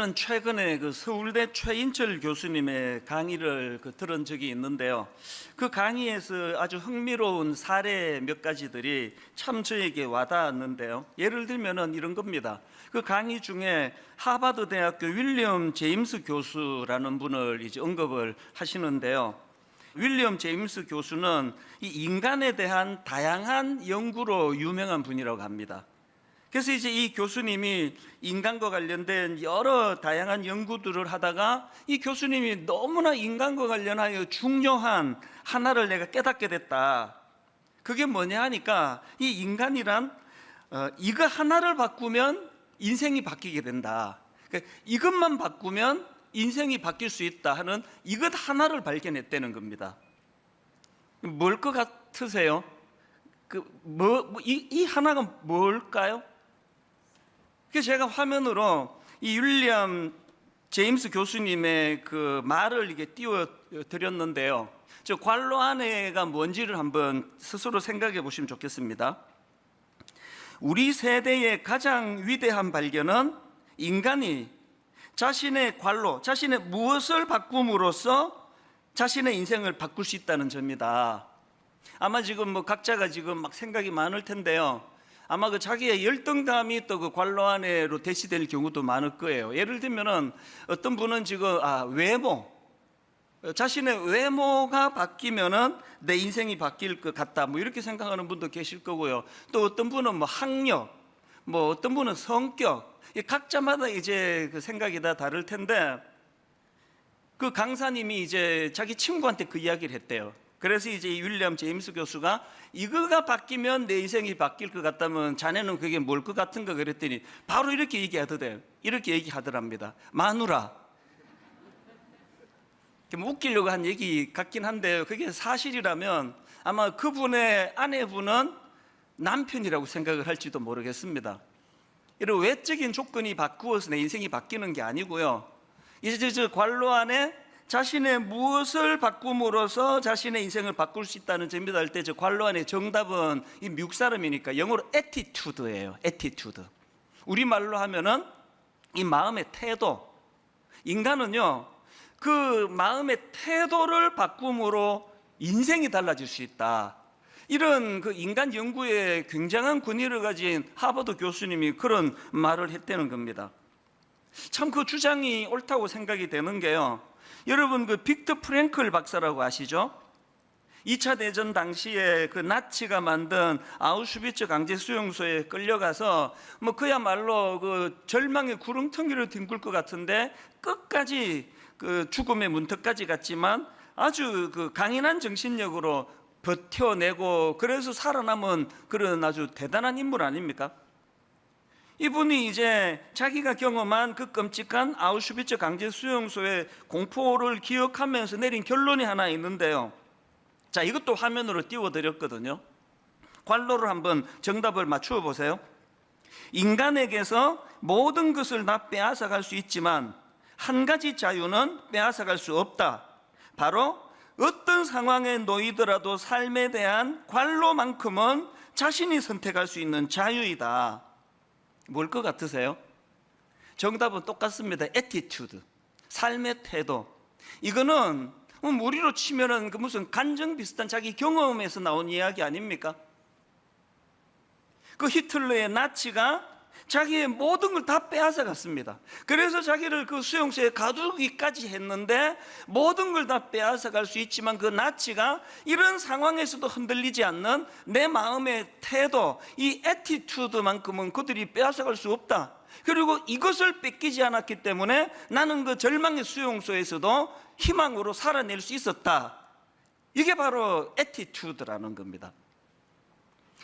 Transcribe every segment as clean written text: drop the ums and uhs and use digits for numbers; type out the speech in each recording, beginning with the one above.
저는 최근에 서울대 최인철 교수님의 강의를 들은 적이 있는데요. 그 강의에서 아주 흥미로운 사례 몇 가지들이 참 저에게 와닿았는데요. 예를 들면은 이런 겁니다. 그 강의 중에 하버드 대학교 윌리엄 제임스 교수라는 분을 이제 언급을 하시는데요. 윌리엄 제임스 교수는 이 인간에 대한 다양한 연구로 유명한 분이라고 합니다. 그래서 이제 이 교수님이 인간과 관련된 여러 다양한 연구들을 하다가 이 교수님이 너무나 인간과 관련하여 중요한 하나를 내가 깨닫게 됐다. 그게 뭐냐 하니까 이 인간이란 이거 하나를 바꾸면 인생이 바뀌게 된다. 그러니까 이것만 바꾸면 인생이 바뀔 수 있다 하는 이것 하나를 발견했다는 겁니다. 뭘 것 같으세요? 이 하나가 뭘까요? 그래서 제가 화면으로 이 윌리엄 제임스 교수님의 그 말을 이게 띄워 드렸는데요. 저 관로 안에가 뭔지를 한번 스스로 생각해 보시면 좋겠습니다. 우리 세대의 가장 위대한 발견은 인간이 자신의 관로, 자신의 무엇을 바꿈으로써 자신의 인생을 바꿀 수 있다는 점이다. 아마 지금 각자가 지금 막 생각이 많을 텐데요. 아마 그 자기의 열등감이 또 그 관로 안에로 대시될 경우도 많을 거예요. 예를 들면은 어떤 분은 지금 자신의 외모가 바뀌면은 내 인생이 바뀔 것 같다. 이렇게 생각하는 분도 계실 거고요. 또 어떤 분은 학력, 어떤 분은 성격, 각자마다 이제 그 생각이 다 다를 텐데 그 강사님이 이제 자기 친구한테 그 이야기를 했대요. 그래서 이제 이 윌리엄 제임스 교수가 이거가 바뀌면 내 인생이 바뀔 것 같다면 자네는 그게 뭘 것 같은가 그랬더니 바로 이렇게 얘기하더래요. 이렇게 얘기하더랍니다. 마누라. 웃기려고 한 얘기 같긴 한데 그게 사실이라면 아마 그분의 아내분은 남편이라고 생각을 할지도 모르겠습니다. 이런 외적인 조건이 바꾸어서 내 인생이 바뀌는 게 아니고요. 이제 저 관로 안에 자신의 무엇을 바꿈으로써 자신의 인생을 바꿀 수 있다는 점이다 할 때 저 관로 안에 정답은 이 미국 사람이니까 영어로 attitude예요. attitude. 우리말로 하면은 이 마음의 태도. 인간은요, 그 마음의 태도를 바꿈으로 인생이 달라질 수 있다. 이런 그 인간 연구에 굉장한 권위를 가진 하버드 교수님이 그런 말을 했다는 겁니다. 참 그 주장이 옳다고 생각이 되는 게요. 여러분 그 빅터 프랭클 박사라고 아시죠? 2차 대전 당시에 그 나치가 만든 아우슈비츠 강제 수용소에 끌려가서 그야말로 그 절망의 구렁텅이를 뒹굴 것 같은데 끝까지 그 죽음의 문턱까지 갔지만 아주 그 강인한 정신력으로 버텨내고 그래서 살아남은 그런 아주 대단한 인물 아닙니까? 이분이 이제 자기가 경험한 그 끔찍한 아우슈비츠 강제 수용소의 공포를 기억하면서 내린 결론이 하나 있는데요. 자, 이것도 화면으로 띄워드렸거든요. 관로를 한번 정답을 맞추어 보세요. 인간에게서 모든 것을 다 빼앗아갈 수 있지만 한 가지 자유는 빼앗아갈 수 없다. 바로 어떤 상황에 놓이더라도 삶에 대한 관로만큼은 자신이 선택할 수 있는 자유이다. 뭘 것 같으세요? 정답은 똑같습니다. attitude, 삶의 태도. 이거는 우리로 치면은 그 무슨 간증 비슷한 자기 경험에서 나온 이야기 아닙니까? 그 히틀러의 나치가 자기의 모든 걸 다 빼앗아 갔습니다. 그래서 자기를 그 수용소에 가두기까지 했는데 모든 걸 다 빼앗아 갈 수 있지만 그 나치가 이런 상황에서도 흔들리지 않는 내 마음의 태도, 이 애티튜드만큼은 그들이 빼앗아 갈 수 없다. 그리고 이것을 뺏기지 않았기 때문에 나는 그 절망의 수용소에서도 희망으로 살아낼 수 있었다. 이게 바로 애티튜드라는 겁니다.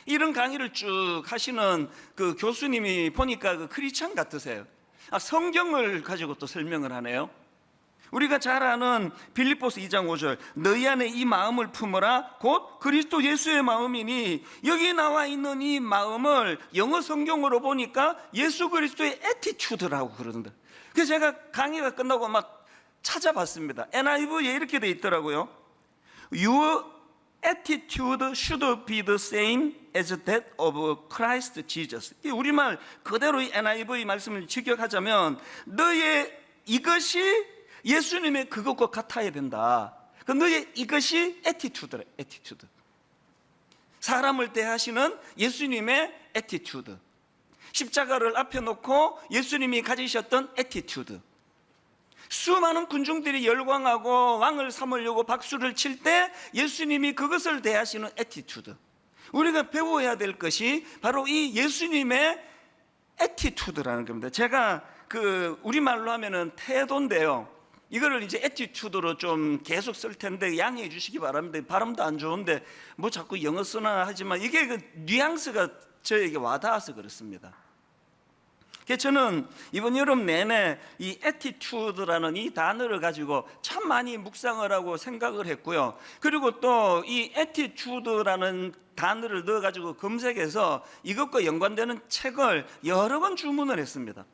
이런 강의를 쭉 하시는 그 교수님이 보니까 그 크리스찬 같으세요. 성경을 가지고 또 설명을 하네요. 우리가 잘 아는 빌립보서 2장 5절 너희 안에 이 마음을 품어라 곧 그리스도 예수의 마음이니 여기 나와 있는 이 마음을 영어 성경으로 보니까 예수 그리스도의 애티튜드라고 그러는데 그래서 제가 강의가 끝나고 막 찾아봤습니다. NIV에 이렇게 돼 있더라고요. Your attitude should be the same as that of Christ Jesus. 우리말 그대로 이 NIV 말씀을 직역하자면 너의 이것이 예수님의 그것과 같아야 된다. 그 너의 이것이 attitude래, attitude. 사람을 대하시는 예수님의 attitude. 십자가를 앞에 놓고 예수님이 가지셨던 attitude. 수많은 군중들이 열광하고 왕을 삼으려고 박수를 칠 때 예수님이 그것을 대하시는 attitude. 우리가 배워야 될 것이 바로 이 예수님의 attitude라는 겁니다. 제가 우리말로 하면은 태도인데요. 이거를 이제 attitude로 좀 계속 쓸 텐데 양해해 주시기 바랍니다. 발음도 안 좋은데 뭐 자꾸 영어 쓰나 하지만 이게 그 뉘앙스가 저에게 와닿아서 그렇습니다. 그래서 저는 이번 여름 내내 이 attitude라는 이 단어를 가지고 참 많이 묵상을 하고 생각을 했고요. 그리고 또 이 attitude라는 단어를 넣어가지고 검색해서 이것과 연관되는 책을 여러 번 주문을 했습니다.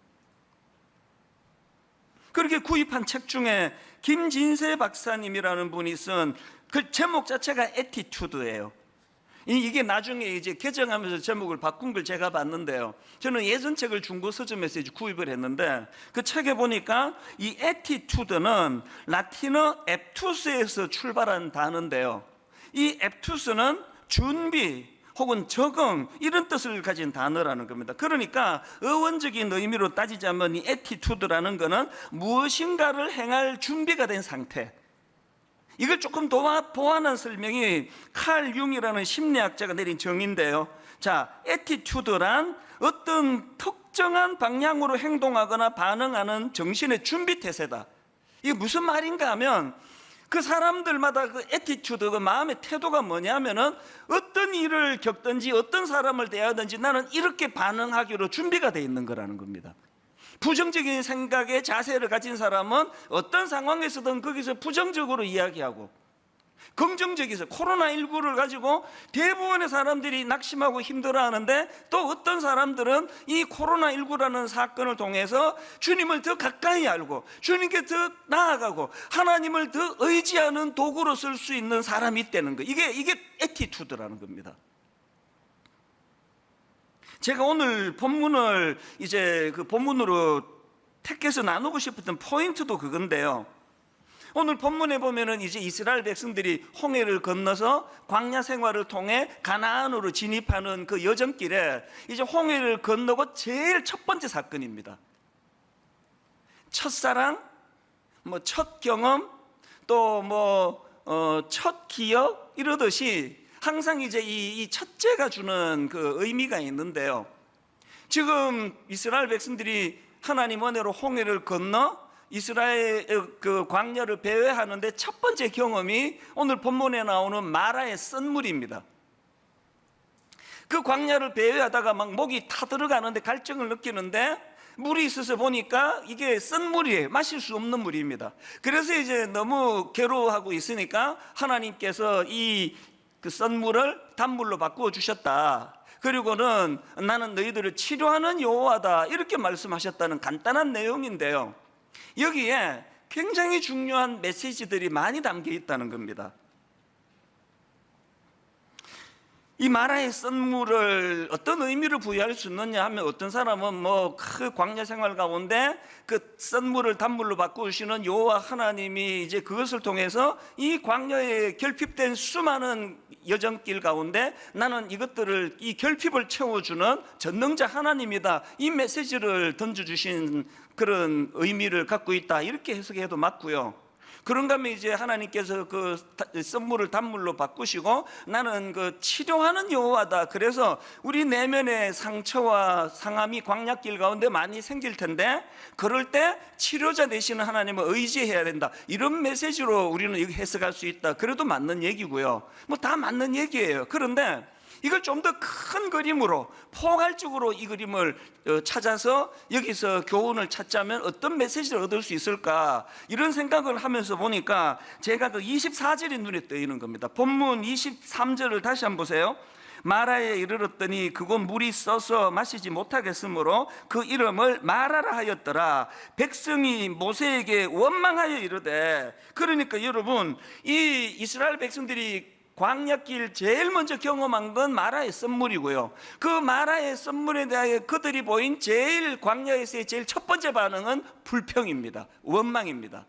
그렇게 구입한 책 중에 김진세 박사님이라는 분이 쓴 그 제목 자체가 attitude예요. 이게 나중에 이제 개정하면서 제목을 바꾼 걸 제가 봤는데요. 저는 예전 책을 중고 서점에서 이제 구입을 했는데 그 책에 보니까 이 attitude는 라틴어 앱투스에서 출발한 단어인데요. 이 앱투스는 준비 혹은 적응 이런 뜻을 가진 단어라는 겁니다. 그러니까 어원적인 의미로 따지자면 이 attitude라는 거는 무엇인가를 행할 준비가 된 상태. 이걸 조금 더 보완한 설명이 칼 융이라는 심리학자가 내린 정의인데요. 자, attitude란 어떤 특정한 방향으로 행동하거나 반응하는 정신의 준비 태세다. 이게 무슨 말인가 하면 그 사람들마다 그 attitude, 그 마음의 태도가 뭐냐면은 어떤 일을 겪든지 어떤 사람을 대하든지 나는 이렇게 반응하기로 준비가 돼 있는 거라는 겁니다. 부정적인 생각의 자세를 가진 사람은 어떤 상황에서든 거기서 부정적으로 이야기하고, 긍정적이서 코로나19를 가지고 대부분의 사람들이 낙심하고 힘들어하는데 또 어떤 사람들은 이 코로나19라는 사건을 통해서 주님을 더 가까이 알고 주님께 더 나아가고 하나님을 더 의지하는 도구로 쓸 수 있는 사람이 있다는 거. 이게 애티튜드라는 겁니다. 제가 오늘 본문을 이제 그 본문으로 택해서 나누고 싶었던 포인트도 그건데요. 오늘 본문에 보면은 이제 이스라엘 백성들이 홍해를 건너서 광야 생활을 통해 가나안으로 진입하는 그 여정길에 이제 홍해를 건너고 제일 첫 번째 사건입니다. 첫사랑, 첫 경험, 또 첫 기억 이러듯이 항상 이제 이 첫째가 주는 그 의미가 있는데요. 지금 이스라엘 백성들이 하나님 은혜로 홍해를 건너 이스라엘 그 광야를 배회하는데 첫 번째 경험이 오늘 본문에 나오는 마라의 썬물입니다. 그 광야를 배회하다가 막 목이 타들어가는데 갈증을 느끼는데 물이 있어서 보니까 이게 썬물이에요. 마실 수 없는 물입니다. 그래서 이제 너무 괴로워하고 있으니까 하나님께서 그 썬물을 단물로 바꾸어 주셨다. 그리고는 나는 너희들을 치료하는 여호와다 이렇게 말씀하셨다는 간단한 내용인데요. 여기에 굉장히 중요한 메시지들이 많이 담겨 있다는 겁니다. 이 마라의 썬물을 어떤 의미를 부여할 수 있느냐 하면 어떤 사람은 그 광야 생활 가운데 그 썬물을 단물로 바꾸시는 여호와 하나님이 이제 그것을 통해서 이 광야에 결핍된 수많은 여정길 가운데 나는 이것들을 이 결핍을 채워주는 전능자 하나님이다. 이 메시지를 던져주신 그런 의미를 갖고 있다. 이렇게 해석해도 맞고요. 그런가 하면 이제 하나님께서 그 썬물을 단물로 바꾸시고 나는 그 치료하는 여호와다. 그래서 우리 내면의 상처와 상함이 광야길 가운데 많이 생길 텐데 그럴 때 치료자 되시는 하나님을 의지해야 된다. 이런 메시지로 우리는 이거 해석할 수 있다. 그래도 맞는 얘기고요. 다 맞는 얘기예요. 그런데 이걸 좀 더 큰 그림으로 포괄적으로 이 그림을 찾아서 여기서 교훈을 찾자면 어떤 메시지를 얻을 수 있을까 이런 생각을 하면서 보니까 제가 그 24절이 눈에 띄는 겁니다. 본문 23절을 다시 한번 보세요. 마라에 이르렀더니 그곳 물이 써서 마시지 못하겠으므로 그 이름을 마라라 하였더라. 백성이 모세에게 원망하여 이르되, 그러니까 여러분 이 이스라엘 백성들이 광야길 제일 먼저 경험한 건 마라의 썬물이고요. 그 마라의 썬물에 대하여 그들이 보인 제일 광야에서의 제일 첫 번째 반응은 불평입니다. 원망입니다.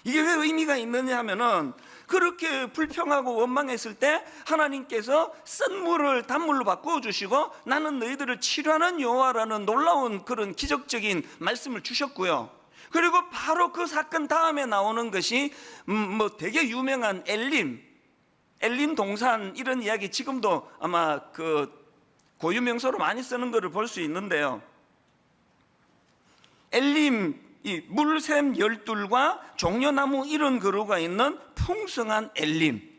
이게 왜 의미가 있느냐 하면은 그렇게 불평하고 원망했을 때 하나님께서 썬물을 단물로 바꾸어 주시고 나는 너희들을 치료하는 여호와라는 놀라운 그런 기적적인 말씀을 주셨고요. 그리고 바로 그 사건 다음에 나오는 것이 되게 유명한 엘림 동산 이런 이야기 지금도 아마 그 고유명소로 많이 쓰는 것을 볼 수 있는데요. 엘림 이 물샘 열둘과 종려나무 이런 그루가 있는 풍성한 엘림.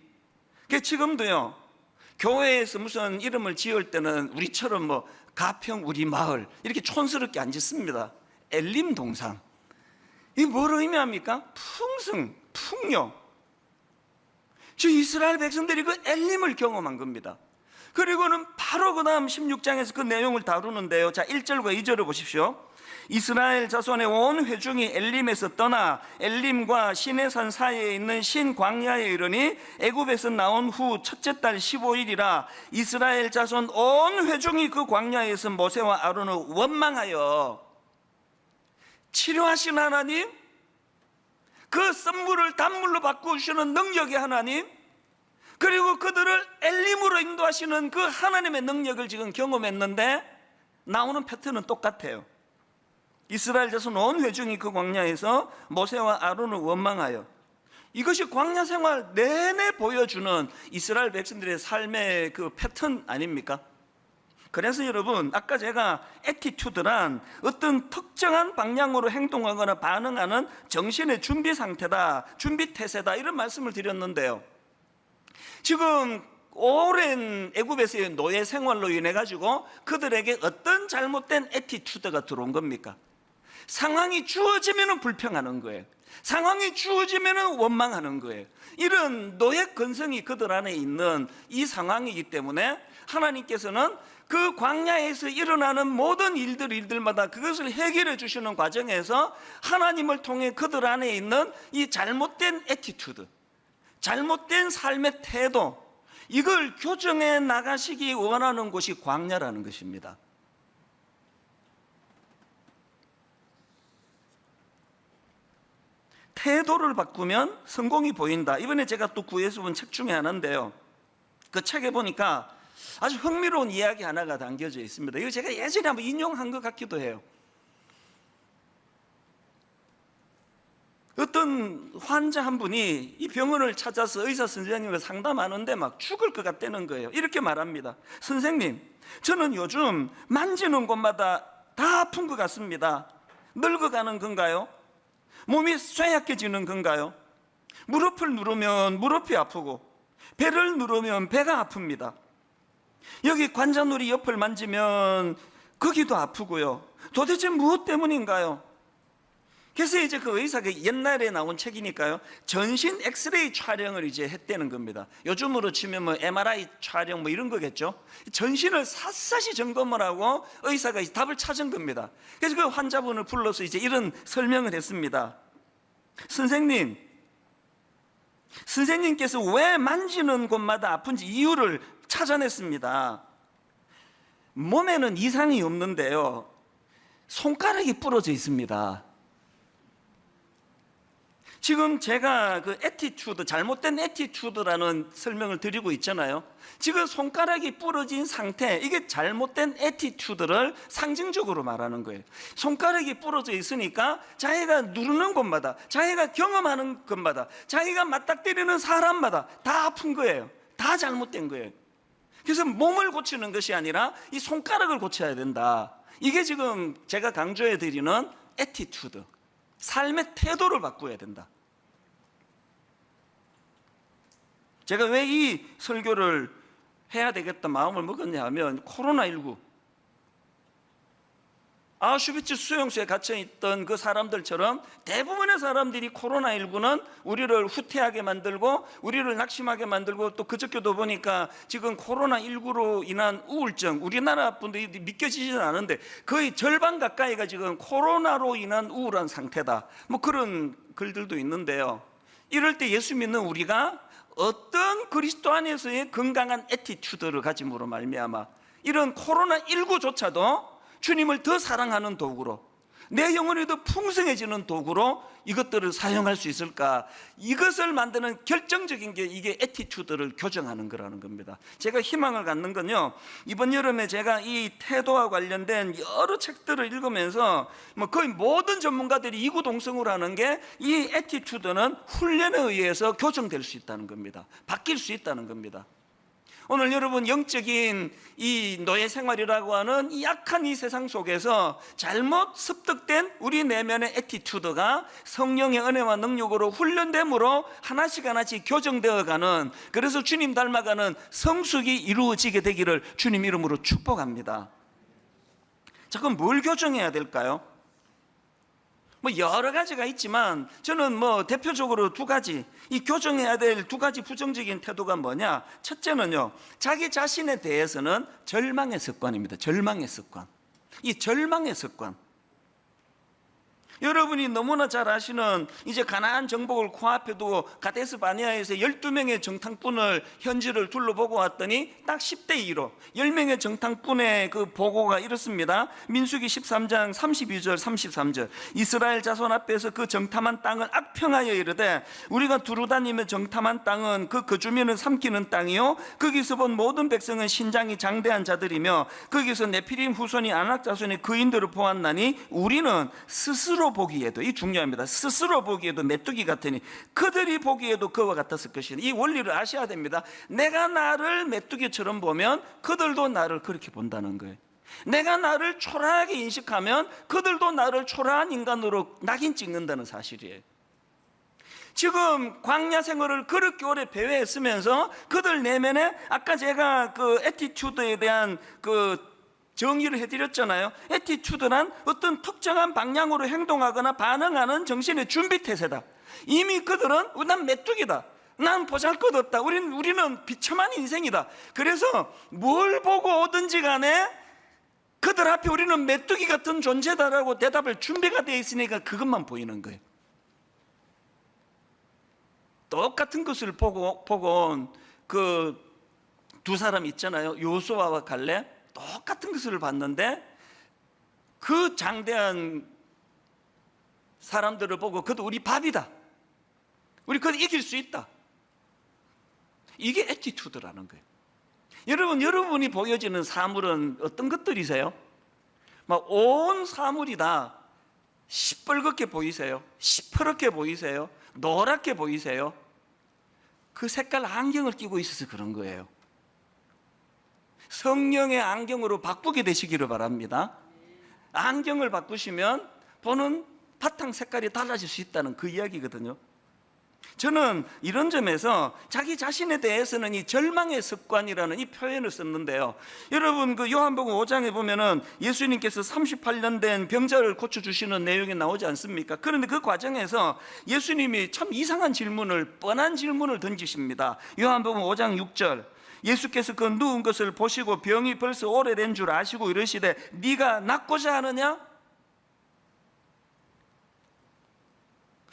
지금도요 교회에서 무슨 이름을 지을 때는 우리처럼 가평 우리 마을 이렇게 촌스럽게 안 짓습니다. 엘림 동산. 이게 뭘 의미합니까? 풍성, 풍요. 저 이스라엘 백성들이 그 엘림을 경험한 겁니다. 그리고는 바로 그 다음 16장에서 그 내용을 다루는데요. 자, 1절과 2절을 보십시오. 이스라엘 자손의 온 회중이 엘림에서 떠나 엘림과 시내산 사이에 있는 신광야에 이르니 애굽에서 나온 후 첫째 달 15일이라 이스라엘 자손 온 회중이 그 광야에서 모세와 아론을 원망하여 치료하신 하나님, 그 썬물을 단물로 바꾸시는 능력의 하나님, 그리고 그들을 엘림으로 인도하시는 그 하나님의 능력을 지금 경험했는데 나오는 패턴은 똑같아요. 이스라엘 자손 온 회중이 그 광야에서 모세와 아론을 원망하여. 이것이 광야 생활 내내 보여주는 이스라엘 백성들의 삶의 그 패턴 아닙니까? 그래서 여러분, 아까 제가 애티튜드란 어떤 특정한 방향으로 행동하거나 반응하는 정신의 준비 상태다, 준비 태세다 이런 말씀을 드렸는데요. 지금 오랜 애굽에서의 노예 생활로 인해 가지고 그들에게 어떤 잘못된 애티튜드가 들어온 겁니까? 상황이 주어지면 불평하는 거예요. 상황이 주어지면 원망하는 거예요. 이런 노예 근성이 그들 안에 있는 이 상황이기 때문에 하나님께서는 그 광야에서 일어나는 모든 일들마다 그것을 해결해 주시는 과정에서 하나님을 통해 그들 안에 있는 이 잘못된 애티튜드, 잘못된 삶의 태도, 이걸 교정해 나가시기 원하는 곳이 광야라는 것입니다. 태도를 바꾸면 성공이 보인다. 이번에 제가 또 구해서 본 책 중에 하나인데요. 그 책에 보니까 아주 흥미로운 이야기 하나가 담겨져 있습니다. 이거 제가 예전에 한번 인용한 것 같기도 해요. 어떤 환자 한 분이 이 병원을 찾아서 의사 선생님과 상담하는데 막 죽을 것 같다는 거예요. 이렇게 말합니다. 선생님, 저는 요즘 만지는 곳마다 다 아픈 것 같습니다. 늙어가는 건가요? 몸이 쇠약해지는 건가요? 무릎을 누르면 무릎이 아프고 배를 누르면 배가 아픕니다. 여기 관자놀이 옆을 만지면 거기도 아프고요. 도대체 무엇 때문인가요? 그래서 이제 그 의사가 옛날에 나온 책이니까요, 전신 엑스레이 촬영을 이제 했다는 겁니다. 요즘으로 치면 MRI 촬영 이런 거겠죠. 전신을 샅샅이 점검을 하고 의사가 답을 찾은 겁니다. 그래서 그 환자분을 불러서 이제 이런 설명을 했습니다. 선생님께서 왜 만지는 곳마다 아픈지 이유를 찾아냈습니다. 몸에는 이상이 없는데요, 손가락이 부러져 있습니다. 지금 제가 그 애티튜드, 잘못된 애티튜드라는 설명을 드리고 있잖아요. 지금 손가락이 부러진 상태, 이게 잘못된 애티튜드를 상징적으로 말하는 거예요. 손가락이 부러져 있으니까 자기가 누르는 곳마다, 자기가 경험하는 곳마다, 자기가 맞닥뜨리는 사람마다 다 아픈 거예요. 다 잘못된 거예요. 그래서 몸을 고치는 것이 아니라 이 손가락을 고쳐야 된다. 이게 지금 제가 강조해 드리는 애티튜드, 삶의 태도를 바꿔야 된다. 제가 왜 이 설교를 해야 되겠다 마음을 먹었냐 하면, 코로나19 아우슈비츠 수용소에 갇혀있던 그 사람들처럼 대부분의 사람들이 코로나19는 우리를 후퇴하게 만들고 우리를 낙심하게 만들고, 또 그저께도 보니까 지금 코로나19로 인한 우울증, 우리나라 분들이 믿겨지지는 않은데 거의 절반 가까이가 지금 코로나로 인한 우울한 상태다, 그런 글들도 있는데요. 이럴 때 예수 믿는 우리가 어떤 그리스도 안에서의 건강한 애티튜드를 가짐으로 말미암아 이런 코로나19조차도 주님을 더 사랑하는 도구로, 내 영혼이 더 풍성해지는 도구로 이것들을 사용할 수 있을까? 이것을 만드는 결정적인 게 이게 애티튜드를 교정하는 거라는 겁니다. 제가 희망을 갖는 건요, 이번 여름에 제가 이 태도와 관련된 여러 책들을 읽으면서 거의 모든 전문가들이 이구동성으로 하는 게 이 애티튜드는 훈련에 의해서 교정될 수 있다는 겁니다. 바뀔 수 있다는 겁니다. 오늘 여러분, 영적인 이 노예 생활이라고 하는 이 약한 이 세상 속에서 잘못 습득된 우리 내면의 애티튜드가 성령의 은혜와 능력으로 훈련됨으로 하나씩 하나씩 교정되어 가는, 그래서 주님 닮아가는 성숙이 이루어지게 되기를 주님 이름으로 축복합니다. 자, 그럼 뭘 교정해야 될까요? 여러 가지가 있지만 저는 대표적으로 두 가지, 이 교정해야 될 두 가지 부정적인 태도가 뭐냐? 첫째는요, 자기 자신에 대해서는 절망의 습관입니다. 절망의 습관. 이 절망의 습관, 여러분이 너무나 잘 아시는 이제 가나안 정복을 코앞에 두고 가데스 바네아에서 12명의 정탐꾼을 현지를 둘러보고 왔더니 딱 10대 2로 10명의 정탐꾼의 그 보고가 이렇습니다. 민수기 13장 32절 33절, 이스라엘 자손 앞에서 그 정탐한 땅을 악평하여 이르되 우리가 두루 다니며 정탐한 땅은 그 거주민을 삼키는 땅이요 거기서 본 모든 백성은 신장이 장대한 자들이며 거기서 네피림 후손이 아낙 자손의 거인들을 보았나니 우리는 스스로 보기에도, 이 중요합니다, 스스로 보기에도 메뚜기 같으니 그들이 보기에도 그와 같았을 것이니, 이 원리를 아셔야 됩니다. 내가 나를 메뚜기처럼 보면 그들도 나를 그렇게 본다는 거예요. 내가 나를 초라하게 인식하면 그들도 나를 초라한 인간으로 낙인 찍는다는 사실이에요. 지금 광야 생활을 그렇게 오래 배회했으면서 그들 내면에 아까 제가 그 애티튜드에 대한 그 정의를 해드렸잖아요. 애티튜드란 어떤 특정한 방향으로 행동하거나 반응하는 정신의 준비태세다. 이미 그들은 난 메뚜기다, 난 보잘것없다, 우리는 비참한 인생이다. 그래서 뭘 보고 오든지 간에 그들 앞에 우리는 메뚜기 같은 존재다라고 대답할 준비가 되어 있으니까 그것만 보이는 거예요. 똑같은 것을 보고 온 그 두 사람 있잖아요. 요수아와 갈렙. 똑같은 것을 봤는데 그 장대한 사람들을 보고 그도 우리 밥이다, 우리 그도 이길 수 있다, 이게 애티튜드라는 거예요. 여러분이 보여지는 사물은 어떤 것들이세요? 막 온 사물이 다 시뻘겋게 보이세요? 시퍼렇게 보이세요? 노랗게 보이세요? 그 색깔 안경을 끼고 있어서 그런 거예요. 성령의 안경으로 바꾸게 되시기를 바랍니다. 안경을 바꾸시면 보는 바탕 색깔이 달라질 수 있다는 그 이야기거든요. 저는 이런 점에서 자기 자신에 대해서는 이 절망의 습관이라는 이 표현을 썼는데요. 여러분, 그 요한복음 5장에 보면은 예수님께서 38년 된 병자를 고쳐주시는 내용이 나오지 않습니까? 그런데 그 과정에서 예수님이 참 이상한 질문을, 뻔한 질문을 던지십니다. 요한복음 5장 6절, 예수께서 그 누운 것을 보시고 병이 벌써 오래된 줄 아시고 이르시되 네가 낫고자 하느냐?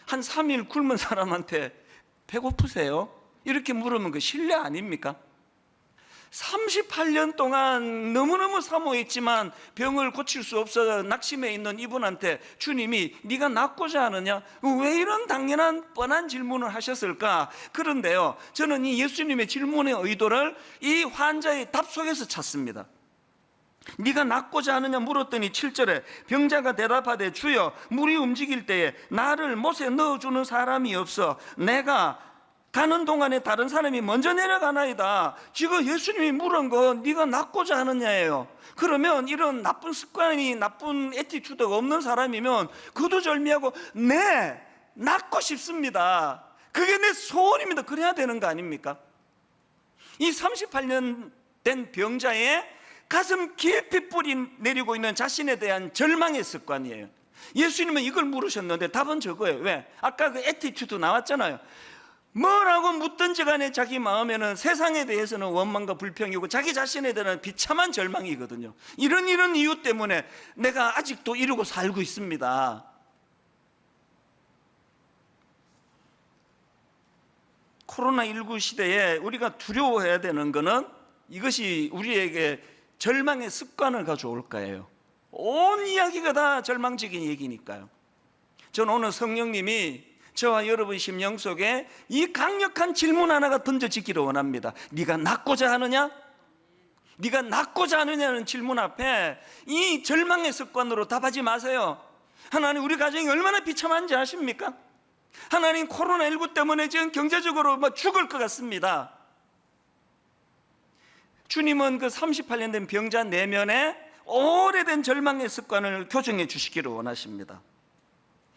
한 3일 굶은 사람한테 배고프세요? 이렇게 물으면 그 실례 아닙니까? 38년 동안 너무너무 사모했지만 병을 고칠 수 없어 낙심해 있는 이분한테 주님이 네가 낫고자 하느냐? 왜 이런 당연한 뻔한 질문을 하셨을까? 그런데요, 저는 이 예수님의 질문의 의도를 이 환자의 답 속에서 찾습니다. 네가 낫고자 하느냐 물었더니 7절에 병자가 대답하되 주여 물이 움직일 때에 나를 못에 넣어주는 사람이 없어 내가 가는 동안에 다른 사람이 먼저 내려가나이다. 지금 예수님이 물은 거 네가 낫고자 하느냐예요. 그러면 이런 나쁜 습관이, 나쁜 애티튜드가 없는 사람이면 그도절미하고 네, 낫고 싶습니다, 그게 내 소원입니다, 그래야 되는 거 아닙니까? 이 38년 된 병자의 가슴 깊이 뿌리 내리고 있는 자신에 대한 절망의 습관이에요. 예수님은 이걸 물으셨는데 답은 저거예요. 왜? 아까 그 애티튜드 나왔잖아요. 뭐라고 묻든지 간에 자기 마음에는 세상에 대해서는 원망과 불평이고 자기 자신에 대한 비참한 절망이거든요. 이런 이유 때문에 내가 아직도 이러고 살고 있습니다. 코로나19 시대에 우리가 두려워해야 되는 것은 이것이 우리에게 절망의 습관을 가져올 거예요. 온 이야기가 다 절망적인 얘기니까요. 저는 오늘 성령님이 저와 여러분 심령 속에 이 강력한 질문 하나가 던져지기를 원합니다. 네가 낫고자 하느냐? 네가 낫고자 하느냐는 질문 앞에 이 절망의 습관으로 답하지 마세요. 하나님, 우리 가정이 얼마나 비참한지 아십니까? 하나님, 코로나19 때문에 지금 경제적으로 죽을 것 같습니다. 주님은 그 38년 된 병자 내면에 오래된 절망의 습관을 교정해 주시기를 원하십니다.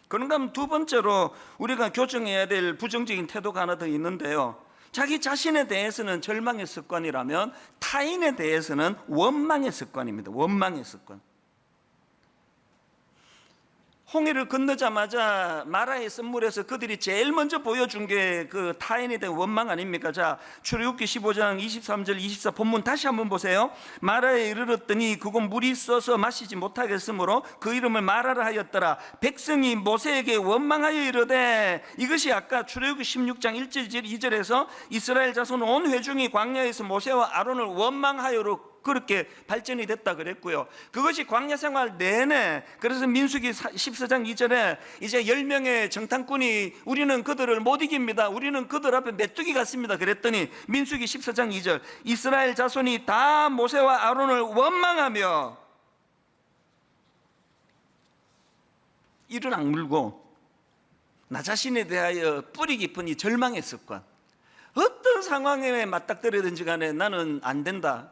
그런가 하면 두 번째로 우리가 교정해야 될 부정적인 태도가 하나 더 있는데요, 자기 자신에 대해서는 절망의 습관이라면 타인에 대해서는 원망의 습관입니다. 원망의 습관. 홍해를 건너자마자 마라의 선물에서 그들이 제일 먼저 보여준 게 그 타인에 대한 원망 아닙니까? 자, 출애굽기 15장 23절 24 본문 다시 한번 보세요. 마라에 이르렀더니 그곳 물이 써서 마시지 못하겠으므로 그 이름을 마라라 하였더라. 백성이 모세에게 원망하여 이르되, 이것이 아까 출애굽기 16장 1절 2절에서 이스라엘 자손 온 회중이 광야에서 모세와 아론을 원망하여로 그렇게 발전이 됐다 그랬고요. 그것이 광야 생활 내내, 그래서 민수기 14장 2절에 이제 10명의 정탐꾼이 우리는 그들을 못 이깁니다, 우리는 그들 앞에 메뚜기 같습니다 그랬더니 민수기 14장 2절 이스라엘 자손이 다 모세와 아론을 원망하며 이를 악물고 나 자신에 대하여 뿌리 깊은 이 절망의 습관, 어떤 상황에 맞닥뜨리든지 간에 나는 안 된다,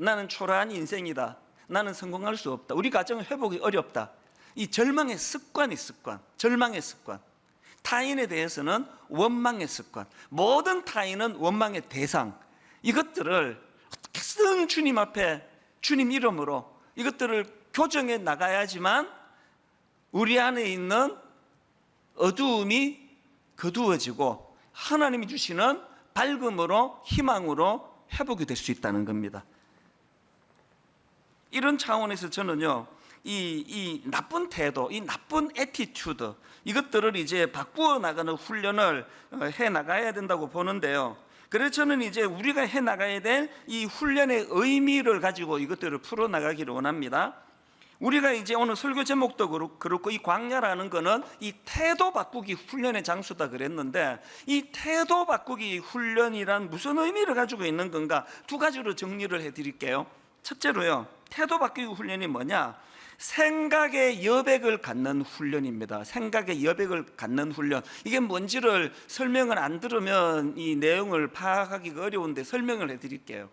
나는 초라한 인생이다, 나는 성공할 수 없다, 우리 가정은 회복이 어렵다, 이 절망의 습관이 절망의 습관. 타인에 대해서는 원망의 습관, 모든 타인은 원망의 대상. 이것들을 어떻게든 주님 앞에 주님 이름으로 이것들을 교정해 나가야지만 우리 안에 있는 어두움이 거두어지고 하나님이 주시는 밝음으로, 희망으로 회복이 될 수 있다는 겁니다. 이런 차원에서 저는요, 이 나쁜 태도, 이 나쁜 애티튜드, 이것들을 이제 바꾸어 나가는 훈련을 해 나가야 된다고 보는데요. 그래서 저는 이제 우리가 해 나가야 될 이 훈련의 의미를 가지고 이것들을 풀어 나가기를 원합니다. 우리가 이제 오늘 설교 제목도 그렇고 이 광야라는 거는 이 태도 바꾸기 훈련의 장소다 그랬는데, 이 태도 바꾸기 훈련이란 무슨 의미를 가지고 있는 건가, 두 가지로 정리를 해 드릴게요. 첫째로요, 태도 바꾸기 훈련이 뭐냐? 생각의 여백을 갖는 훈련입니다. 생각의 여백을 갖는 훈련. 이게 뭔지를 설명을 안 들으면 이 내용을 파악하기가 어려운데 설명을 해드릴게요.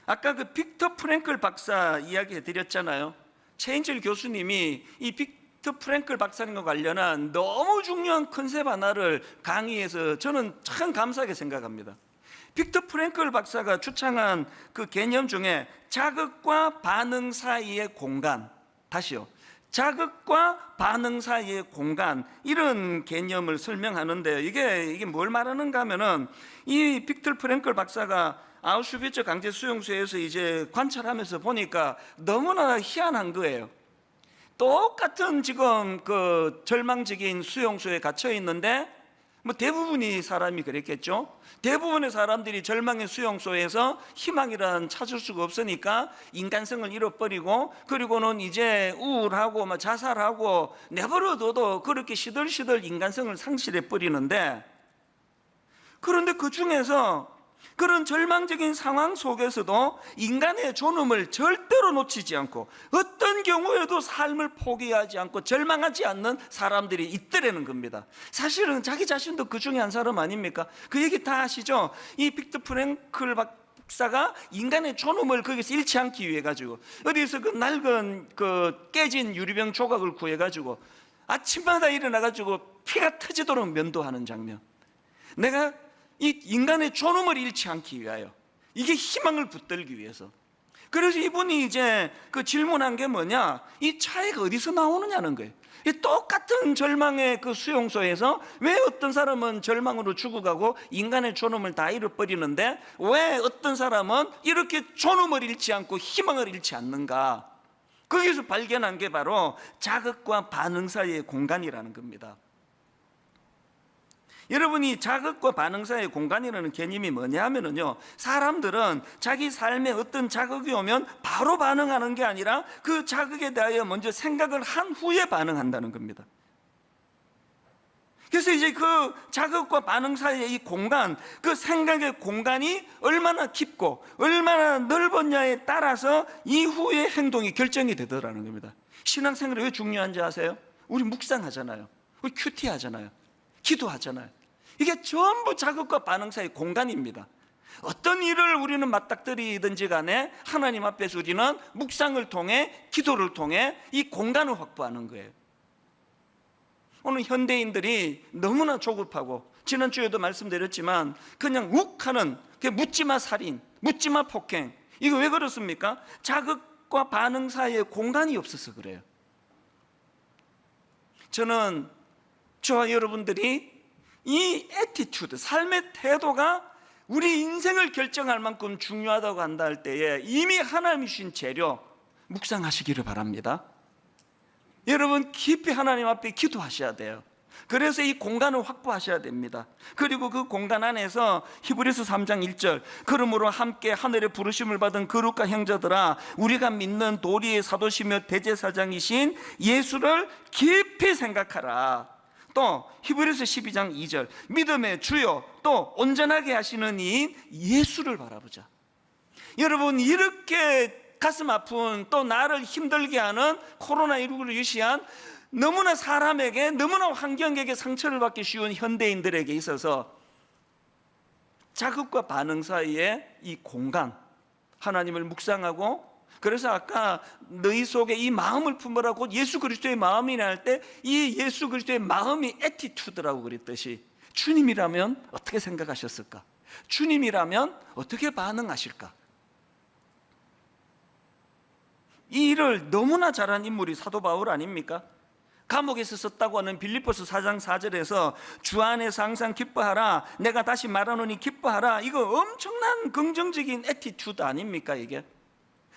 아까 그 빅터 프랭클 박사 이야기 해드렸잖아요. 체인즐 교수님이 이 빅터 프랭클 박사님과 관련한 너무 중요한 컨셉 하나를 강의해서 저는 참 감사하게 생각합니다. 빅터 프랭클 박사가 주창한 그 개념 중에 자극과 반응 사이의 공간, 다시요, 자극과 반응 사이의 공간, 이런 개념을 설명하는데요. 이게 뭘 말하는가 하면은, 이 빅터 프랭클 박사가 아우슈비츠 강제 수용소에서 이제 관찰하면서 보니까 너무나 희한한 거예요. 똑같은 지금 그 절망적인 수용소에 갇혀 있는데 대부분이 사람이 그랬겠죠. 대부분의 사람들이 절망의 수용소에서 희망이란 찾을 수가 없으니까 인간성을 잃어버리고, 그리고는 이제 우울하고 자살하고 내버려둬도 그렇게 시들시들 인간성을 상실해 버리는데, 그런데 그 중에서 그런 절망적인 상황 속에서도 인간의 존엄을 절대로 놓치지 않고 어떤 경우에도 삶을 포기하지 않고 절망하지 않는 사람들이 있더라는 겁니다. 사실은 자기 자신도 그 중에 한 사람 아닙니까? 그 얘기 다 아시죠? 이 빅터 프랭클 박사가 인간의 존엄을 거기서 잃지 않기 위해 가지고 어디서 그 낡은 그 깨진 유리병 조각을 구해 가지고 아침마다 일어나 가지고 피가 터지도록 면도하는 장면. 내가 이 인간의 존엄을 잃지 않기 위하여, 이게 희망을 붙들기 위해서. 그래서 이분이 이제 그 질문한 게 뭐냐, 이 차이가 어디서 나오느냐는 거예요. 이 똑같은 절망의 그 수용소에서 왜 어떤 사람은 절망으로 죽어가고 인간의 존엄을 다 잃어버리는데 왜 어떤 사람은 이렇게 존엄을 잃지 않고 희망을 잃지 않는가. 거기서 발견한 게 바로 자극과 반응 사이의 공간이라는 겁니다. 여러분이 자극과 반응 사이의 공간이라는 개념이 뭐냐 하면은요, 사람들은 자기 삶에 어떤 자극이 오면 바로 반응하는 게 아니라 그 자극에 대하여 먼저 생각을 한 후에 반응한다는 겁니다. 그래서 이제 그 자극과 반응 사이의 이 공간, 그 생각의 공간이 얼마나 깊고 얼마나 넓었냐에 따라서 이후의 행동이 결정이 되더라는 겁니다. 신앙생활이 왜 중요한지 아세요? 우리 묵상하잖아요. 우리 큐티 하잖아요. 기도하잖아요. 이게 전부 자극과 반응 사이의 공간입니다. 어떤 일을 우리는 맞닥뜨리든지 간에 하나님 앞에서 우리는 묵상을 통해, 기도를 통해 이 공간을 확보하는 거예요. 오늘 현대인들이 너무나 조급하고, 지난주에도 말씀드렸지만 그냥 욱하는 묻지마 살인, 묻지마 폭행, 이거 왜 그렇습니까? 자극과 반응 사이에 공간이 없어서 그래요. 저는 저와 여러분들이 이 애티튜드, 삶의 태도가 우리 인생을 결정할 만큼 중요하다고 한다 할 때에 이미 하나님이 주신 재료 묵상하시기를 바랍니다. 여러분 깊이 하나님 앞에 기도하셔야 돼요. 그래서 이 공간을 확보하셔야 됩니다. 그리고 그 공간 안에서 히브리서 3장 1절, 그러므로 함께 하늘의 부르심을 받은 거룩한 형제들아, 우리가 믿는 도리의 사도시며 대제사장이신 예수를 깊이 생각하라. 또 히브리서 12장 2절, 믿음의 주요 또 온전하게 하시는 이인 예수를 바라보자. 여러분, 이렇게 가슴 아픈, 또 나를 힘들게 하는 코로나19를 유시한, 너무나 사람에게, 너무나 환경에게 상처를 받기 쉬운 현대인들에게 있어서 자극과 반응 사이에 이 공간, 하나님을 묵상하고, 그래서 아까 너희 속에 이 마음을 품으라고 예수 그리스도의 마음이라 할 때 이 예수 그리스도의 마음이 애티튜드라고 그랬듯이, 주님이라면 어떻게 생각하셨을까? 주님이라면 어떻게 반응하실까? 이 일을 너무나 잘한 인물이 사도 바울 아닙니까? 감옥에서 썼다고 하는 빌립보서 4장 4절에서 주 안에서 항상 기뻐하라, 내가 다시 말하노니 기뻐하라, 이거 엄청난 긍정적인 애티튜드 아닙니까 이게?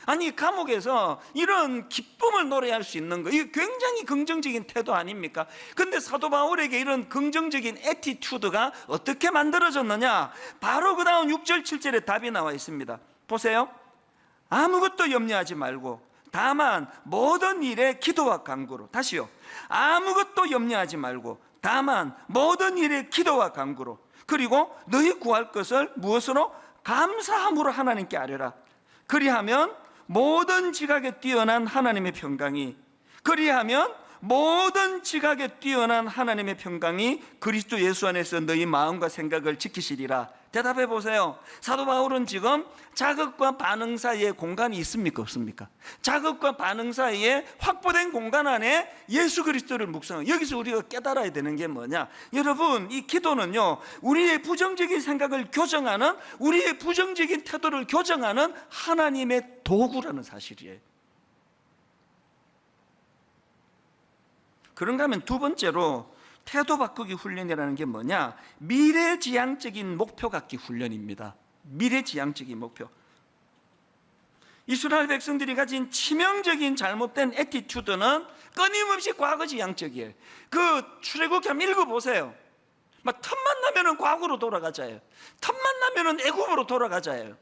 아니, 감옥에서 이런 기쁨을 노래할 수 있는 거, 이게 굉장히 긍정적인 태도 아닙니까? 근데 사도 바울에게 이런 긍정적인 애티튜드가 어떻게 만들어졌느냐? 바로 그 다음 6절 7절에 답이 나와 있습니다. 보세요. 아무것도 염려하지 말고 다만 모든 일에 기도와 간구로, 다시요, 아무것도 염려하지 말고 다만 모든 일에 기도와 간구로, 그리고 너희 구할 것을 무엇으로? 감사함으로 하나님께 아뢰라. 그리하면 모든 지각에 뛰어난 하나님의 평강이, 그리하면 모든 지각에 뛰어난 하나님의 평강이 그리스도 예수 안에서 너희 마음과 생각을 지키시리라. 대답해 보세요. 사도 바울은 지금 자극과 반응 사이에 공간이 있습니까, 없습니까? 자극과 반응 사이에 확보된 공간 안에 예수 그리스도를 묵상하고, 여기서 우리가 깨달아야 되는 게 뭐냐? 여러분, 이 기도는요, 우리의 부정적인 생각을 교정하는, 우리의 부정적인 태도를 교정하는 하나님의 도구라는 사실이에요. 그런가 하면 두 번째로 태도 바꾸기 훈련이라는 게 뭐냐? 미래지향적인 목표 갖기 훈련입니다. 미래지향적인 목표. 이스라엘 백성들이 가진 치명적인 잘못된 애티튜드는 끊임없이 과거지향적이에요. 그 출애굽기 한번 읽어보세요. 막 틈만 나면은 과거로 돌아가자예요. 틈만 나면은 애굽으로 돌아가자예요.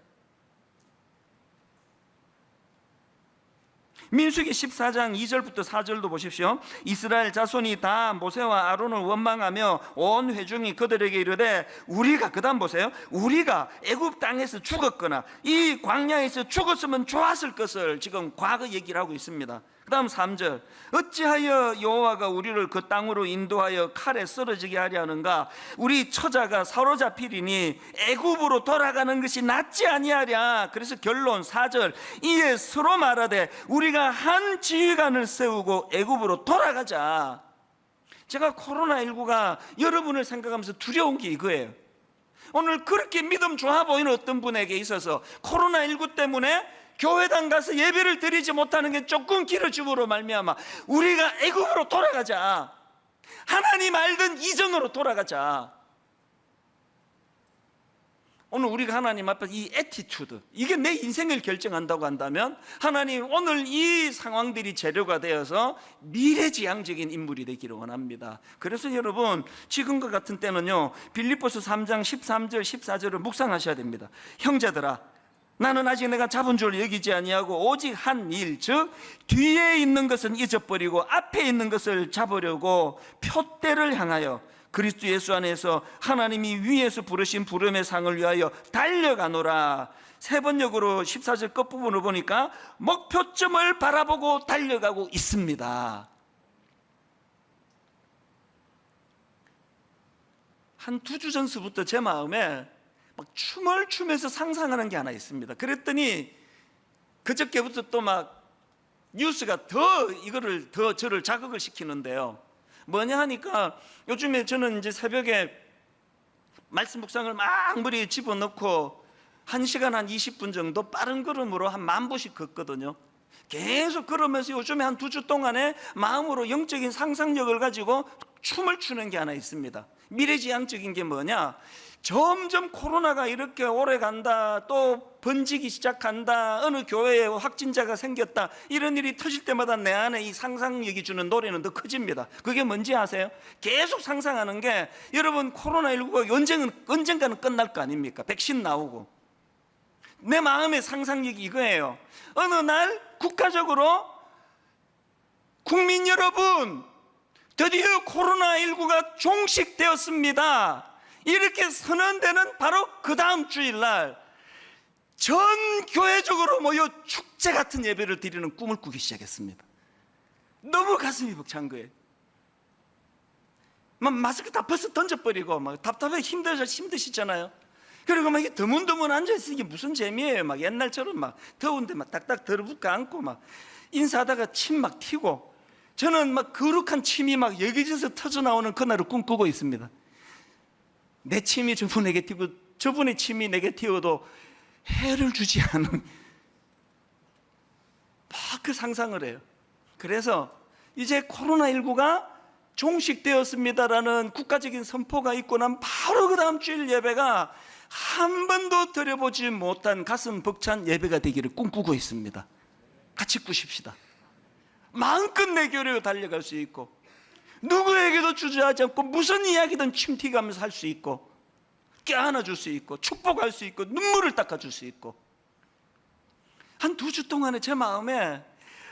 민수기 14장 2절부터 4절도 보십시오. 이스라엘 자손이 다 모세와 아론을 원망하며 온 회중이 그들에게 이르되, 우리가, 그 다음 보세요, 우리가 애굽 땅에서 죽었거나 이 광야에서 죽었으면 좋았을 것을 지금 과거 얘기를 하고 있습니다. 그 다음 3절, 어찌하여 여호와가 우리를 그 땅으로 인도하여 칼에 쓰러지게 하려 하는가? 우리 처자가 사로잡히리니 애굽으로 돌아가는 것이 낫지 아니하랴. 그래서 결론 4절, 이에 서로 말하되 우리가 한 지휘관을 세우고 애굽으로 돌아가자. 제가 코로나19가 여러분을 생각하면서 두려운 게 이거예요. 오늘 그렇게 믿음 좋아 보이는 어떤 분에게 있어서 코로나19 때문에 교회당 가서 예배를 드리지 못하는 게 조금 길어짐으로 말미암아 우리가 애굽으로 돌아가자, 하나님 알던 이정으로 돌아가자. 오늘 우리가 하나님 앞에 이 애티튜드, 이게 내 인생을 결정한다고 한다면 하나님 오늘 이 상황들이 재료가 되어서 미래지향적인 인물이 되기를 원합니다. 그래서 여러분 지금과 같은 때는요, 빌립보서 3장 13절 14절을 묵상하셔야 됩니다. 형제들아, 나는 아직 내가 잡은 줄 여기지 아니하고 오직 한 일, 즉 뒤에 있는 것은 잊어버리고 앞에 있는 것을 잡으려고 표대를 향하여 그리스도 예수 안에서 하나님이 위에서 부르신 부름의 상을 위하여 달려가노라. 세 번역으로 14절 끝부분을 보니까 목표점을 바라보고 달려가고 있습니다. 한 2주 전서부터 제 마음에 막 춤을 추면서 상상하는 게 하나 있습니다. 그랬더니 그저께부터 또 막 뉴스가 더 저를 자극을 시키는데요. 뭐냐 하니까 요즘에 저는 이제 새벽에 말씀 묵상을 막 머리에 집어넣고 1시간 한 20분 정도 빠른 걸음으로 한 10,000보씩 걷거든요. 계속 걸으면서 요즘에 한 2주 동안에 마음으로 영적인 상상력을 가지고 춤을 추는 게 하나 있습니다. 미래지향적인 게 뭐냐, 점점 코로나가 이렇게 오래 간다, 또 번지기 시작한다, 어느 교회에 확진자가 생겼다, 이런 일이 터질 때마다 내 안에 이 상상력이 주는 노래는 더 커집니다. 그게 뭔지 아세요? 계속 상상하는 게, 여러분 코로나19가 언젠가는 끝날 거 아닙니까? 백신 나오고. 내 마음의 상상력이 이거예요. 어느 날 국가적으로 국민 여러분, 드디어 코로나19가 종식되었습니다, 이렇게 선언되는 바로 그 다음 주일날 전 교회적으로 모여 축제 같은 예배를 드리는 꿈을 꾸기 시작했습니다. 너무 가슴이 벅찬 거예요. 막 마스크 다 벌써 던져버리고 막 답답해 힘드시잖아요. 그리고 막 이게 드문드문 앉아있으니 이게 무슨 재미예요. 막 옛날처럼 막 더운데 막 딱딱 들어붙고 앉고 막 인사하다가 침 막 튀고, 저는 막 거룩한 침이 막 여기저기서 터져 나오는 그날을 꿈꾸고 있습니다. 내 침이 저분에게 튀고 저분의 침이 내게 튀어도 해를 주지 않은 막 그 상상을 해요. 그래서 이제 코로나19가 종식되었습니다라는 국가적인 선포가 있고 난 바로 그 다음 주일 예배가 한 번도 드려보지 못한 가슴 벅찬 예배가 되기를 꿈꾸고 있습니다. 같이 꾸십시다. 마음껏 내 교회로 달려갈 수 있고, 누구에게도 주저하지 않고 무슨 이야기든 침튀가면서 할 수 있고, 껴안아줄 수 있고, 축복할 수 있고, 눈물을 닦아줄 수 있고, 한 2주 동안에 제 마음에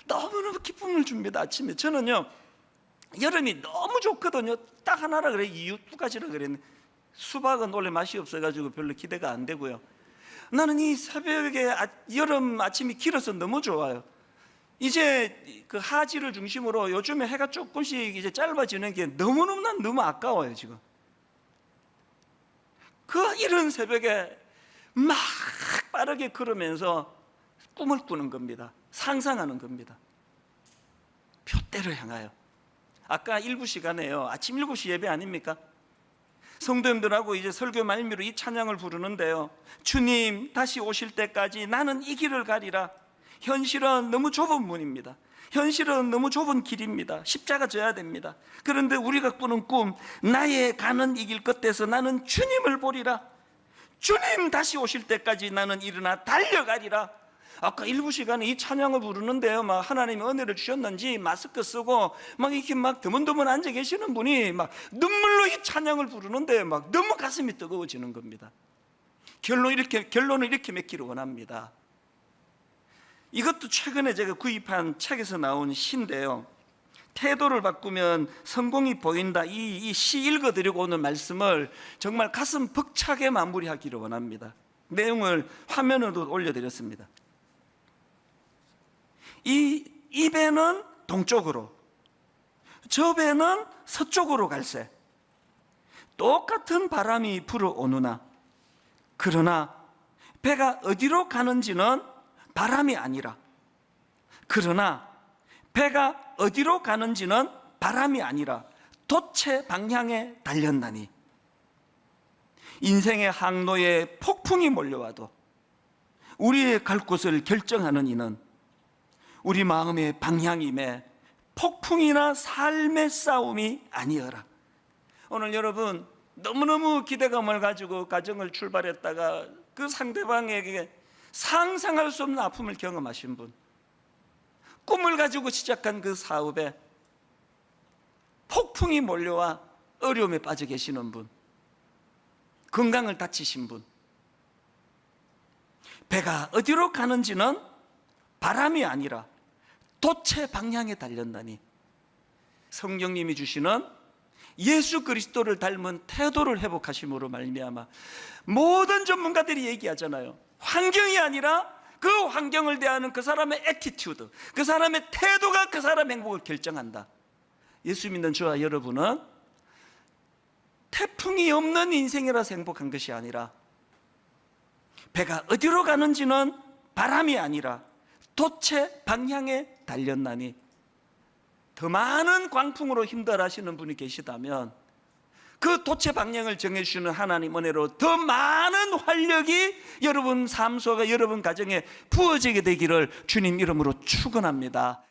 너무너무 기쁨을 줍니다. 아침에 저는요, 여름이 너무 좋거든요. 딱 하나라 그래, 이유 2가지라 그랬는데 수박은 원래 맛이 없어가지고 별로 기대가 안 되고요. 나는 이 새벽에 여름 아침이 길어서 너무 좋아요. 이제 그 하지를 중심으로 요즘에 해가 조금씩 이제 짧아지는 게 너무 아까워요. 지금 그 이른 새벽에 막 빠르게 걸으면서 꿈을 꾸는 겁니다. 상상하는 겁니다. 표대를 향하여. 아까 일부 시간에요, 아침 7시 예배 아닙니까? 성도님들하고 이제 설교 말미로 이 찬양을 부르는데요, 주님 다시 오실 때까지 나는 이 길을 가리라. 현실은 너무 좁은 문입니다. 현실은 너무 좁은 길입니다. 십자가 져야 됩니다. 그런데 우리가 꾸는 꿈, 나의 가는 이 길 끝에서 나는 주님을 보리라. 주님 다시 오실 때까지 나는 일어나 달려가리라. 아까 일부 시간에 이 찬양을 부르는데요, 막 하나님이 은혜를 주셨는지 마스크 쓰고 막 이렇게 막 드문드문 앉아 계시는 분이 막 눈물로 이 찬양을 부르는데 막 너무 가슴이 뜨거워지는 겁니다. 결론을 이렇게 맺기를 원합니다. 이것도 최근에 제가 구입한 책에서 나온 시인데요, 태도를 바꾸면 성공이 보인다. 이 시 읽어드리고 오늘 말씀을 정말 가슴 벅차게 마무리하기를 원합니다. 내용을 화면으로 올려드렸습니다. 이 배는 동쪽으로, 저 배는 서쪽으로 갈세. 똑같은 바람이 불어오느나, 그러나 배가 어디로 가는지는 바람이 아니라, 그러나 배가 어디로 가는지는 바람이 아니라 돛의 방향에 달렸나니, 인생의 항로에 폭풍이 몰려와도 우리의 갈 곳을 결정하는 이는 우리 마음의 방향임에 폭풍이나 삶의 싸움이 아니어라. 오늘 여러분, 너무너무 기대감을 가지고 가정을 출발했다가 그 상대방에게 상상할 수 없는 아픔을 경험하신 분, 꿈을 가지고 시작한 그 사업에 폭풍이 몰려와 어려움에 빠져 계시는 분, 건강을 다치신 분, 배가 어디로 가는지는 바람이 아니라 돛의 방향에 달렸나니, 성령님이 주시는 예수 그리스도를 닮은 태도를 회복하심으로 말미암아 모든 전문가들이 얘기하잖아요. 환경이 아니라 그 환경을 대하는 그 사람의 애티튜드, 그 사람의 태도가 그 사람의 행복을 결정한다. 예수 믿는 저와 여러분은 태풍이 없는 인생이라서 행복한 것이 아니라, 배가 어디로 가는지는 바람이 아니라 돛의 방향에 달렸나니, 더 많은 광풍으로 힘들어하시는 분이 계시다면 그 돛의 방향을 정해주시는 하나님 은혜로 더 많은 활력이 여러분 삶 속에, 여러분 가정에 부어지게 되기를 주님 이름으로 축원합니다.